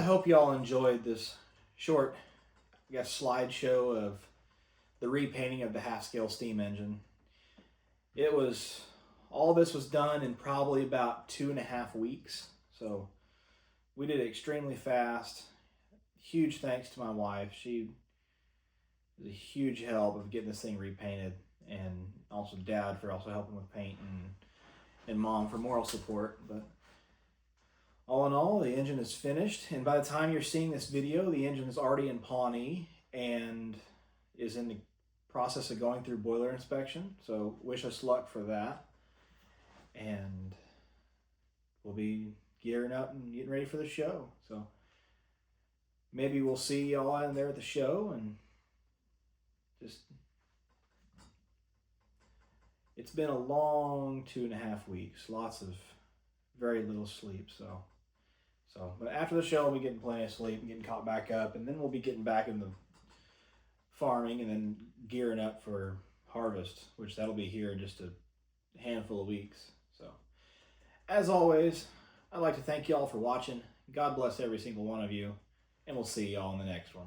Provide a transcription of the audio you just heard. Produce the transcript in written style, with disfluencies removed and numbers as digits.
hope y'all enjoyed this short, I guess, slideshow of the repainting of the half-scale steam engine. All this was done in probably about 2.5 weeks. So we did it extremely fast. Huge thanks to my wife. She was a huge help of getting this thing repainted, and also Dad for also helping with paint, and Mom for moral support. But all in all, the engine is finished, and by the time you're seeing this video, the engine is already in Pawnee and is in the process of going through boiler inspection. So wish us luck for that. And we'll be gearing up and getting ready for the show. So maybe we'll see y'all in there at the show, and just, it's been a long 2.5 weeks, lots of very little sleep. But after the show, we'll be getting plenty of sleep and getting caught back up, and then we'll be getting back into farming and then gearing up for harvest, which that'll be here in just a handful of weeks. So as always, I'd like to thank y'all for watching. God bless every single one of you, and we'll see y'all in the next one.